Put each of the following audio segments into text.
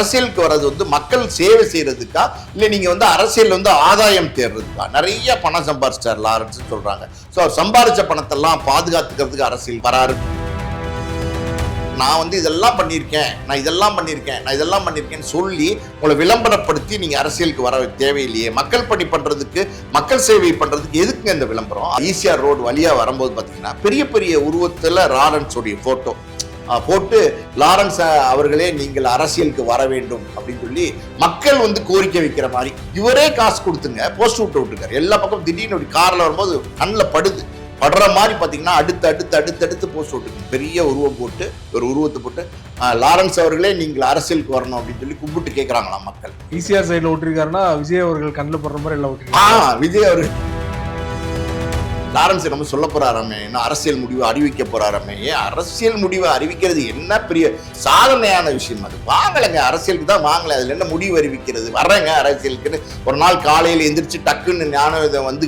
அரசியலுக்கு வர்றது வந்து மக்கள் சேவை செய்யறதுக்கா இல்லை நீங்க வந்து அரசியல் வந்து ஆதாயம் தேடுறதுக்கா? நிறைய பணம் சம்பாதிச்சார் லாரன்ஸ் சொல்றாங்க. ஸோ அவர் சம்பாதிச்ச பணத்தெல்லாம் பாதுகாத்துக்கிறதுக்கு அரசியல் வராரு. நான் வந்து இதெல்லாம் பண்ணியிருக்கேன், நான் இதெல்லாம் பண்ணியிருக்கேன், நான் இதெல்லாம் பண்ணியிருக்கேன்னு சொல்லி உங்களை விளம்பரப்படுத்தி நீங்க அரசியலுக்கு வர தேவையில்லையே. மக்கள் பணி பண்றதுக்கு, மக்கள் சேவை பண்றதுக்கு எதுக்குங்க இந்த விளம்பரம்? ஈசிஆர் ரோடு வழியா வரும்போது பாத்தீங்கன்னா பெரிய பெரிய உருவத்துல லாரன்ஸோடைய போட்டோ போட்டு, லாரன்ஸ் அவர்களே நீங்கள் அரசியலுக்கு வர வேண்டும் அப்படின்னு சொல்லி மக்கள் வந்து கோரிக்கை வைக்கிற மாதிரி இவரே காசு கொடுத்துங்க போஸ்ட் விட்டுருக்காரு. எல்லா பக்கம் திடீர்னு கார்ல வரும்போது கண்ணில் படுற மாதிரி பார்த்தீங்கன்னா அடுத்து போஸ்ட் விட்டுருக்கு. பெரிய உருவம் போட்டு, ஒரு உருவத்தை போட்டு லாரன்ஸ் அவர்களே நீங்கள் அரசியலுக்கு வரணும் அப்படின்னு சொல்லி கும்பிட்டு கேட்குறாங்களாம் மக்கள். ஈசிஆர் சைடில் விட்டுருக்காருன்னா விஜய் அவர்கள் கண்ணில் படுற மாதிரி எல்லாம் விட்டுருக்காங்க. விஜய் அவர்கள் லாரன்ஸ் நம்ம சொல்ல போறாராமே, என்ன அரசியல் முடிவு அறிவிக்க போறாராமே. ஏன் அரசியல் முடிவை அறிவிக்கிறது என்ன பெரிய சாதனையான விஷயம்? அது வாங்கலைங்க, அரசியலுக்கு தான் வாங்கலை, அதுல என்ன முடிவு அறிவிக்கிறது? வர்றேங்க அரசியலுக்குன்னு ஒரு நாள் காலையில் எந்திரிச்சு டக்குன்னு ஞானம் வந்து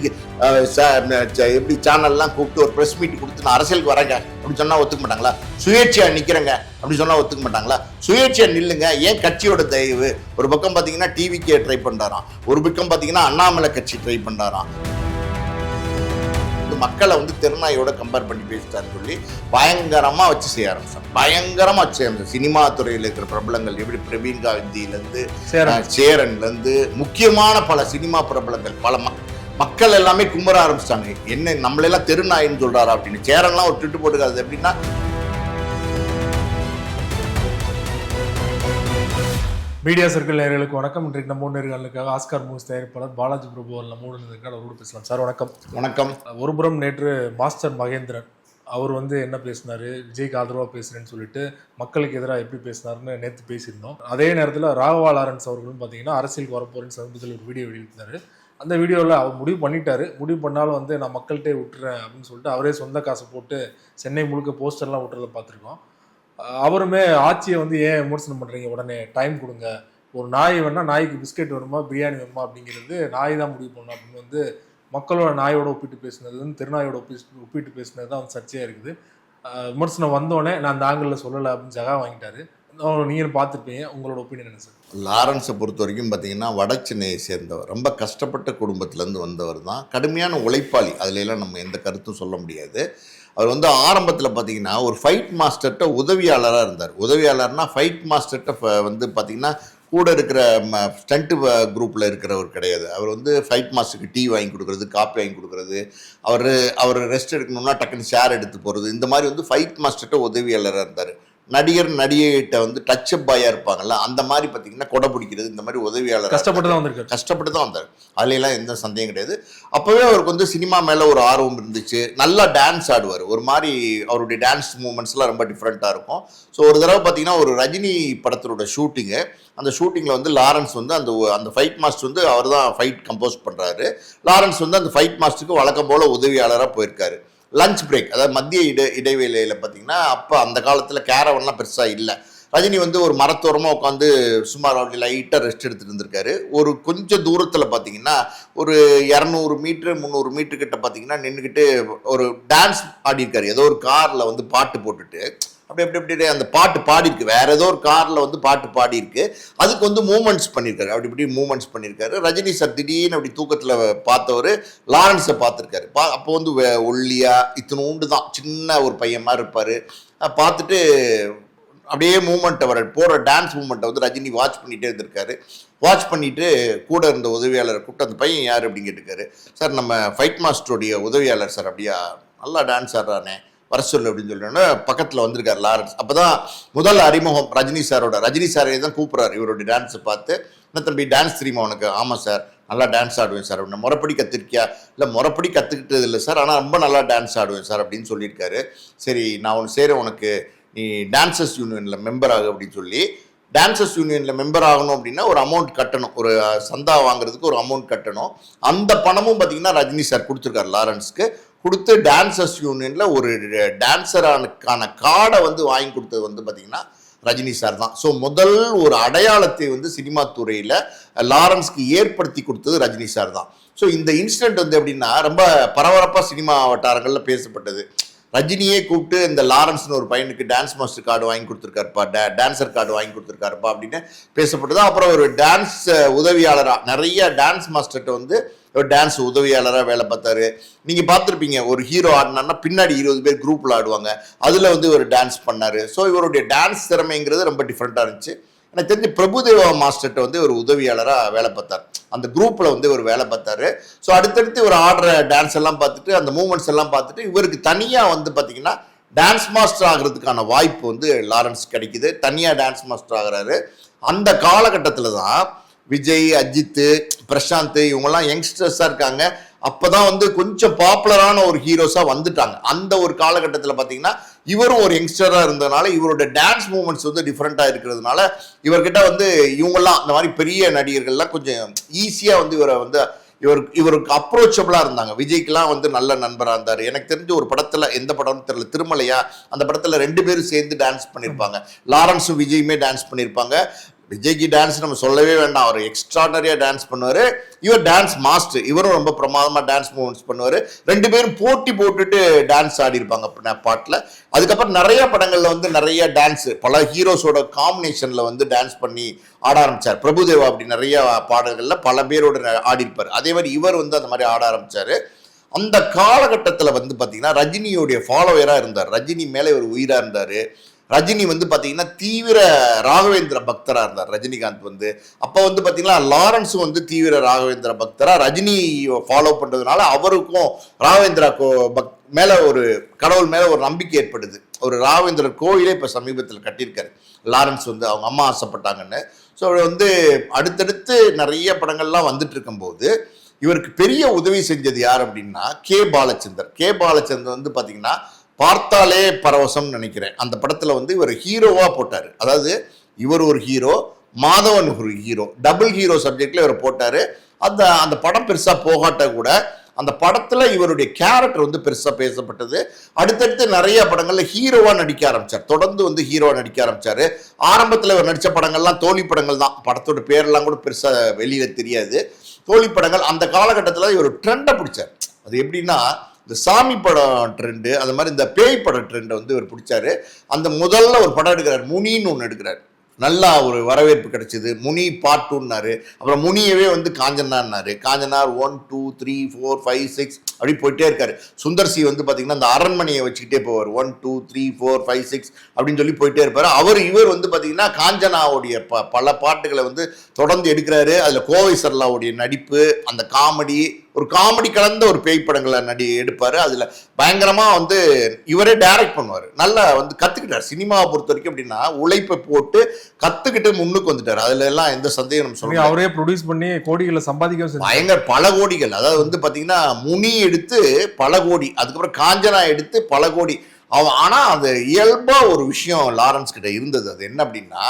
எப்படி சேனல்லாம் கூப்பிட்டு ஒரு ப்ரெஸ் மீட் கொடுத்து நான் அரசியலுக்கு வரேங்க அப்படி சொன்னா ஒத்துக்க மாட்டாங்களா? சுயேட்சையா நிக்கிறேங்க அப்படி சொன்னா ஒத்துக்க மாட்டாங்களா? சுயேட்சையா நில்லுங்க. ஏன் கட்சியோட தயவு? ஒரு பக்கம் பாத்தீங்கன்னா டிவிக்கே ட்ரை பண்றாராம், ஒரு பக்கம் பாத்தீங்கன்னா அண்ணாமலை கட்சி ட்ரை பண்றாராம். மக்களை வந்து திருநாயோட கம்பேர் பண்ணி பேசிட்டாரு சொல்லி பயங்கரமா வச்சு செய்ய ஆரம்பிச்சாங்க. பயங்கரமா வச்சு செய்ய சினிமா துறையில் இருக்கிற பிரபலங்கள் எப்படி பிரவீன் காந்தியிலேருந்து சேரன்லேருந்து முக்கியமான பல சினிமா பிரபலங்கள் பல மக்கள் எல்லாமே கும்பர ஆரம்பிச்சிட்டாங்க. என்ன நம்மளெல்லாம் தெருநாயின்னு சொல்றாரா அப்படின்னு. சேரன்லாம் ஒரு ட்விட்டு போட்டுக்காது எப்படின்னா, மீடியா சர்க்கிள் நேயர்களுக்கு வணக்கம். இன்றைக்கு நம்ம நேர்களுக்காக ஆஸ்கார் மூவிஸ் தயாரிப்பாளர் பாலாஜி பிரபு நம்மோடு இருந்திருக்காரு. அவரோடு பேசலாம். சார் வணக்கம். வணக்கம். ஒருபுறம் நேற்று மாஸ்டர் மகேந்திரன் அவர் வந்து என்ன பேசினாரு, விஜய்க்கு ஆதரவாக பேசுறேன்னு சொல்லிட்டு மக்களுக்கு எதிராக எப்படி பேசினாருன்னு நேற்று பேசியிருந்தோம். அதே நேரத்தில் ராகவா லாரன்ஸ் அவர்களும் பார்த்தீங்கன்னா அரசியலுக்கு வரப்போறேன்னு சமீபத்தில் ஒரு வீடியோ வெளியிட்டாரு. அந்த வீடியோவில் அவர் முடிவு பண்ணிட்டாரு. முடிவு பண்ணாலும் வந்து நான் மக்கள்கிட்டே விட்டுறேன் அப்படின்னு சொல்லிட்டு அவரே சொந்த காசை போட்டு சென்னை முழுக்க போஸ்டர்லாம் விட்டுறதை பார்த்துருக்கோம். அவருமே ஆட்சியை வந்து ஏன் விமர்சனம் பண்ணுறீங்க, உடனே டைம் கொடுங்க, ஒரு நாய் வேணா நாய்க்கு பிஸ்கெட் வேணுமா பிரியாணி வேணுமா அப்படிங்கிறது நாய் தான் முடிவு பண்ணணும் அப்படின்னு வந்து மக்களோட நாயோட ஒப்பிட்டு பேசினது வந்து திருநாயோட ஒப்பிட்டு பேசினது தான் வந்து சர்ச்சையாக இருக்குது. விமர்சனம் வந்தோடனே நான் அந்த ஆங்கிளில் சொல்லலை அப்படின்னு ஜகா வாங்கிட்டாரு. நீங்கள் பார்த்துருப்பீங்க, உங்களோட ஒப்பீனியன் என்ன சார்? லாரன்ஸை பொறுத்த வரைக்கும் பார்த்தீங்கன்னா வட சென்னையை சேர்ந்தவர், ரொம்ப கஷ்டப்பட்ட குடும்பத்திலேருந்து வந்தவர் தான், கடுமையான உழைப்பாளி. அதுலெல்லாம் நம்ம எந்த கருத்தும் சொல்ல முடியாது. அவர் வந்து ஆரம்பத்தில் பார்த்தீங்கன்னா ஒரு ஃபைட் மாஸ்டர்கிட்ட உதவியாளராக இருந்தார். உதவியாளர்னா ஃபைட் மாஸ்டர்கிட்ட வந்து பார்த்தீங்கன்னா கூட இருக்கிற ஸ்டண்ட் குரூப்பில் இருக்கிறவர் கிடையாது. அவர் வந்து ஃபைட் மாஸ்டருக்கு டீ வாங்கி கொடுக்குறது, காப்பி வாங்கி கொடுக்குறது, அவர் ரெஸ்ட் எடுக்கணும்னா டக்குன்னு ஷேர் எடுத்து போகிறது, இந்த மாதிரி வந்து ஃபைட் மாஸ்டர்கிட்ட உதவியாளராக இருந்தார். நடிகைகிட்ட வந்து டச் அப் பாயா இருப்பாங்கல்ல, அந்த மாதிரி பார்த்தீங்கன்னா கொடை பிடிக்கிறது, இந்த மாதிரி உதவியாளர் கஷ்டப்பட்டு தான் வந்தார். அதுலாம் எந்த சந்தேகம் கிடையாது. அப்போவே அவருக்கு வந்து சினிமா மேலே ஒரு ஆர்வம் இருந்துச்சு. நல்லா டான்ஸ் ஆடுவார். ஒரு மாதிரி அவருடைய டான்ஸ் மூமெண்ட்ஸ்லாம் ரொம்ப டிஃப்ரெண்ட்டாக இருக்கும். ஸோ ஒரு தடவை பார்த்தீங்கன்னா ஒரு ரஜினி படத்தோட ஷூட்டிங்கு, அந்த ஷூட்டிங்கில் வந்து லாரன்ஸ் வந்து அந்த ஃபைட் மாஸ்டர் வந்து அவர் தான் ஃபைட் கம்போஸ் பண்ணுறாரு. லாரன்ஸ் வந்து அந்த ஃபைட் மாஸ்டருக்கு வழக்கம் போல் உதவியாளராக போயிருக்காரு. லஞ்ச் பிரேக், அதாவது மத்திய இடைவேளையில் பார்த்தீங்கன்னா அப்போ அந்த காலத்தில் கேரவன்லாம் பெருசாக இல்லை. ரஜினி வந்து ஒரு மரத்தோரமாக உட்காந்து சுமார் லைட்டாக ரெஸ்ட் எடுத்துகிட்டு இருந்திருக்காரு. ஒரு கொஞ்சம் தூரத்தில் பார்த்தீங்கன்னா ஒரு 200 மீட்ரு 300 மீட்டர் கிட்ட பார்த்தீங்கன்னா நின்றுக்கிட்டு ஒரு டான்ஸ் ஆடிருக்காரு. ஏதோ ஒரு காரில் வந்து பாட்டு போட்டுட்டு அப்படி அந்த பாட்டு பாடிருக்கு. வேற ஏதோ ஒரு காரில் வந்து பாட்டு பாடிருக்கு. அதுக்கு வந்து மூமெண்ட்ஸ் பண்ணியிருக்காரு. அப்படி மூமெண்ட்ஸ் பண்ணியிருக்காரு. ரஜினி சார் திடீர்னு அப்படி தூக்கத்தில் பார்த்தவர் லாரன்ஸை பார்த்துருக்காரு. அப்போ வந்து ஒல்லியா இத்தினூண்டு தான், சின்ன ஒரு பையன் மாதிரி இருப்பார். பார்த்துட்டு அப்படியே மூமெண்ட்டை போகிற டான்ஸ் மூமெண்ட்டை வந்து ரஜினி வாட்ச் பண்ணிகிட்டே இருந்திருக்காரு. வாட்ச் பண்ணிவிட்டு கூட இருந்த உதவியாளரை கூப்பிட்டு அந்த பையன் யார் அப்படின்னு கேட்டுருக்காரு. சார் நம்ம ஃபைட் மாஸ்டருடைய உதவியாளர் சார், அப்படியா நல்லா டான்ஸ் ஆடுறானே வர சொல்லு அப்படின்னு சொல்லிட்டோன்னா பக்கத்தில் வந்திருக்காரு லாரன்ஸ். அப்போ தான் முதல் அறிமுகம் ரஜினி சாரை தான் கூப்பிட்றாரு. இவருடைய டான்ஸை பார்த்து, என்ன தம்பி டான்ஸ் தெரியுமா உனக்கு? ஆமாம் சார், நல்லா டான்ஸ் ஆடுவேன் சார் அப்படின்னு. முறைப்படி கற்றுருக்கியா? இல்லை முறைப்படி கற்றுக்கிட்டது இல்லை சார், ஆனால் ரொம்ப நல்லா டான்ஸ் ஆடுவேன் சார் அப்படின்னு சொல்லியிருக்காரு. சரி நான் ஒன்று சேர, உனக்கு நீ டான்சர்ஸ் யூனியனில் மெம்பர் ஆகு அப்படின்னு சொல்லி, டான்சர்ஸ் யூனியனில் மெம்பர் ஆகணும் அப்படின்னா ஒரு அமௌண்ட் கட்டணும், ஒரு சந்தா வாங்குறதுக்கு ஒரு அமௌண்ட் கட்டணும். அந்த பணமும் பார்த்தீங்கன்னா ரஜினி சார் கொடுத்துருக்காரு லாரன்ஸ்க்கு. கொடுத்து டான்சர்ஸ் யூனியனில் ஒரு டான்சரானுக்கான கார்டை வந்து வாங்கி கொடுத்தது வந்து பார்த்தீங்கன்னா ரஜினி சார் தான். ஸோ முதல் ஒரு அடையாளத்தை வந்து சினிமா துறையில் லாரன்ஸ்க்கு ஏற்படுத்தி கொடுத்தது ரஜினி சார் தான். ஸோ இந்த இன்சிடென்ட் வந்து எப்படின்னா ரொம்ப பரபரப்பாக சினிமா வட்டாரங்களில் பேசப்பட்டது. ரஜினியே கூப்பிட்டு இந்த லாரன்ஸ்னு ஒரு பையனுக்கு டான்ஸ் மாஸ்டர் கார்டு வாங்கி கொடுத்துருக்காருப்பா, டான்சர் கார்டு வாங்கி கொடுத்துருக்காருப்பா அப்படின்னு பேசப்பட்டது. அப்புறம் ஒரு டான்ஸ் உதவியாளராக நிறைய டான்ஸ் மாஸ்டர்கிட்ட வந்து ஒரு டான்ஸ் உதவியாளராக வேலை பார்த்தாரு. நீங்கள் பார்த்துருப்பீங்க, ஒரு ஹீரோ ஆடினார்னா பின்னாடி 20 பேர் குரூப்பில் ஆடுவாங்க, அதில் வந்து ஒரு டான்ஸ் பண்ணார். ஸோ இவருடைய டான்ஸ் திறமைங்கிறது ரொம்ப டிஃப்ரெண்ட்டாக இருந்துச்சு. எனக்கு தெரிஞ்சு பிரபுதேவா மாஸ்டர்கிட்ட வந்து ஒரு உதவியாளராக வேலை பார்த்தார், அந்த குரூப்பில் வந்து ஒரு வேலை பார்த்தாரு. ஸோ அடுத்தடுத்து ஒரு ஆடுற டான்ஸ் எல்லாம் பார்த்துட்டு அந்த மூமெண்ட்ஸ் எல்லாம் பார்த்துட்டு இவருக்கு தனியாக வந்து பார்த்தீங்கன்னா டான்ஸ் மாஸ்டர் ஆகிறதுக்கான வாய்ப்பு வந்து லாரன்ஸ் கிடைக்குது. தனியாக டான்ஸ் மாஸ்டர் ஆகிறாரு. அந்த காலகட்டத்தில் தான் விஜய், அஜித், பிரசாந்த் இவங்கெல்லாம் யங்ஸ்டர்ஸாக இருக்காங்க. அப்போதான் வந்து கொஞ்சம் பாப்புலரான ஒரு ஹீரோஸாக வந்துட்டாங்க. அந்த ஒரு காலகட்டத்தில் பார்த்தீங்கன்னா இவரும் ஒரு யங்ஸ்டராக இருந்ததுனால இவரோட டான்ஸ் மூமெண்ட்ஸ் வந்து டிஃப்ரெண்ட்டாக இருக்கிறதுனால இவர்கிட்ட வந்து இவங்கெல்லாம் இந்த மாதிரி பெரிய நடிகர்கள்லாம் கொஞ்சம் ஈஸியாக வந்து இவரை வந்து இவருக்கு அப்ரோச்சபிளாக இருந்தாங்க. விஜய்க்கெல்லாம் வந்து நல்ல நண்பராக இருந்தார். எனக்கு தெரிஞ்ச ஒரு படத்தில், எந்த படம்னு தெரியல, திருமலையா, அந்த படத்தில் 2 பேரும் சேர்ந்து டான்ஸ் பண்ணியிருப்பாங்க. லாரன்ஸும் விஜயுமே டான்ஸ் பண்ணியிருப்பாங்க. விஜய்க்கு டான்ஸ் நம்ம சொல்லவே வேண்டாம், அவர் எக்ஸ்ட்ராடனரியாக டான்ஸ் பண்ணுவார். இவர் டான்ஸ் மாஸ்டர், இவரும் ரொம்ப பிரமாதமாக டான்ஸ் மூவ்மெண்ட்ஸ் பண்ணுவார். 2 பேரும் போட்டி போட்டுட்டு டான்ஸ் ஆடிருப்பாங்க பாட்டில். அதுக்கப்புறம் நிறைய படங்களில் வந்து நிறைய டான்ஸு பல ஹீரோஸோட காம்பினேஷனில் வந்து டான்ஸ் பண்ணி ஆட ஆரம்பித்தார். பிரபுதேவா அப்படி நிறைய பாடல்களில் பல பேரோட ஆடிருப்பார். அதே மாதிரி இவர் வந்து அந்த மாதிரி ஆட ஆரம்பித்தார். அந்த காலகட்டத்தில் வந்து பார்த்தீங்கன்னா ரஜினியோடைய ஃபாலோவராக இருந்தார். ரஜினி மேலே ஒரு உயிராக இருந்தார். ரஜினி வந்து பார்த்தீங்கன்னா தீவிர ராகவேந்திர பக்தராக இருந்தார் ரஜினிகாந்த் வந்து. அப்போ வந்து பார்த்தீங்கன்னா லாரன்ஸும் வந்து தீவிர ராகவேந்திர பக்தராக ரஜினி ஃபாலோ பண்ணுறதுனால அவருக்கும் ராகவேந்திரா மேலே ஒரு கடவுள் மேலே ஒரு நம்பிக்கை ஏற்படுது. ஒரு ராகவேந்திரர் கோயிலே இப்போ சமீபத்தில் கட்டியிருக்காரு லாரன்ஸ் வந்து, அவங்க அம்மா ஆசைப்பட்டாங்கன்னு. ஸோ வந்து அடுத்தடுத்து நிறைய படங்கள்லாம் வந்துட்டு இருக்கும்போது இவருக்கு பெரிய உதவி செஞ்சது யார் அப்படின்னா கே பாலச்சந்தர் வந்து பார்த்தீங்கன்னா பார்த்தாலே பரவசம் நினைக்கிறேன், அந்த படத்தில் வந்து இவர் ஹீரோவாக போட்டார். அதாவது இவர் ஒரு ஹீரோ, மாதவன் ஒரு ஹீரோ, டபுள் ஹீரோ சப்ஜெக்டில் இவர் போட்டார். அந்த படம் பெருசாக போகாட்ட கூட அந்த படத்தில் இவருடைய கேரக்டர் வந்து பெருசாக பேசப்பட்டது. அடுத்தடுத்து நிறைய படங்களில் ஹீரோவாக நடிக்க ஆரம்பித்தார். தொடர்ந்து வந்து ஹீரோவாக நடிக்க ஆரம்பித்தார். ஆரம்பத்தில் இவர் நடித்த படங்கள்லாம் தோழி படங்கள் தான், படத்தோட பேரெல்லாம் கூட பெருசாக வெளியில் தெரியாது. தோழி படங்கள் அந்த காலகட்டத்தில் இவர் ட்ரெண்டை பிடிச்சார். அது எப்படின்னா இந்த சாமி படம் ட்ரெண்டு, அது மாதிரி இந்த பேய் படம் ட்ரெண்டை வந்து இவர் பிடிச்சாரு. அந்த முதல்ல ஒரு படம் எடுக்கிறார், முனின்னு ஒன்று எடுக்கிறார். நல்லா ஒரு வரவேற்பு கிடைச்சிது. முனி பார்ட் 2ன்னாரு. அப்புறம் முனியவே வந்து காஞ்சனான்னாரு. காஞ்சனா 1 2 3 4 5 6 அப்படி போயிட்டே இருக்காரு. சுந்தர்சி வந்து பார்த்தீங்கன்னா அந்த அரண்மனையை வச்சுக்கிட்டே போவார். 1 2 3 4 5 6 அப்படின்னு சொல்லி போயிட்டே இருப்பார். இவர் வந்து பார்த்தீங்கன்னா காஞ்சனாவுடைய பல பாட்டுகளை வந்து தொடர்ந்து எடுக்கிறாரு. அதில் கோவை சரளாவுடைய நடிப்பு, அந்த காமெடி, ஒரு காமெடி கலந்த ஒரு பேய் படங்களை எடுப்பார். அதில் பயங்கரமாக வந்து இவரே டைரக்ட் பண்ணுவார். நல்லா வந்து கற்றுக்கிட்டார். சினிமாவை பொறுத்த வரைக்கும் அப்படின்னா உழைப்பை போட்டு கற்றுக்கிட்டு முன்னுக்கு வந்துட்டார். அதுல எல்லாம் எந்த சந்தேகம் நம்ம சொல்லுவோம். அவரே ப்ரொடியூஸ் பண்ணி கோடிகளை சம்பாதிக்க பயங்கர பல கோடிகள். அதாவது வந்து பார்த்தீங்கன்னா முனி எடுத்து பல கோடி, அதுக்கப்புறம் காஞ்சனா எடுத்து பல கோடி. ஆனால் அது இயல்பாக ஒரு விஷயம் லாரன்ஸ் கிட்ட இருந்தது. அது என்ன அப்படின்னா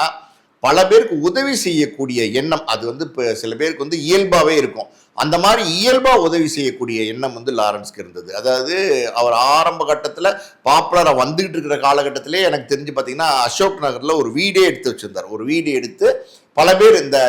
பல பேருக்கு உதவி செய்யக்கூடிய எண்ணம். அது வந்து இப்போ சில பேருக்கு வந்து இயல்பாகவே இருக்கும். அந்த மாதிரி இயல்பாக உதவி செய்யக்கூடிய எண்ணம் வந்து லாரன்ஸ்க்கு இருந்தது. அதாவது அவர் ஆரம்ப கட்டத்தில் பாப்புலராக வந்துகிட்டு இருக்கிற காலகட்டத்திலே எனக்கு தெரிஞ்சு பார்த்தீங்கன்னா அசோக் நகரில் ஒரு வீடே எடுத்து வச்சுருந்தார். ஒரு வீடு எடுத்து பல பேர் இந்த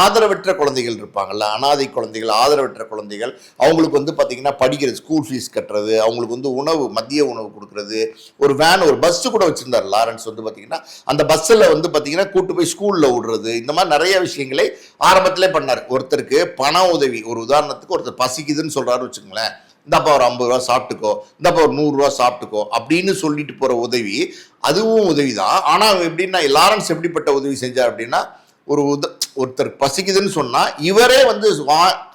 ஆதரவற்ற குழந்தைகள் இருப்பாங்கள்ல, அனாதை குழந்தைகள், ஆதரவற்ற குழந்தைகள், அவங்களுக்கு வந்து பார்த்தீங்கன்னா படிக்கிறது, ஸ்கூல் ஃபீஸ் கட்டுறது, அவங்களுக்கு வந்து உணவு, மதிய உணவு கொடுக்குறது, ஒரு வேன், ஒரு பஸ்ஸு கூட வச்சுருந்தார் லாரன்ஸ் வந்து பார்த்தீங்கன்னா. அந்த பஸ்ஸில் வந்து பார்த்தீங்கன்னா கூட்டு போய் ஸ்கூலில் விடுறது, இந்த மாதிரி நிறைய விஷயங்களை ஆரம்பத்திலே பண்ணார். ஒருத்தருக்கு பண உதவி, ஒரு உதாரணத்துக்கு ஒருத்தர் பசிக்குதுன்னு சொல்கிறாரு வச்சுக்கோங்களேன், இந்தப்பா ஒரு 50 ரூபா சாப்பிட்டுக்கோ, இந்தப்பா ஒரு 100 ரூபா சாப்பிட்டுக்கோ அப்படின்னு சொல்லிட்டு போகிற உதவி, அதுவும் உதவி தான். ஆனால் எப்படின்னா லாரன்ஸ் எப்படிப்பட்ட உதவி செஞ்சார் அப்படின்னா, ஒருத்தர் பசிக்குதுன்னு சொன்னா இவரே வந்து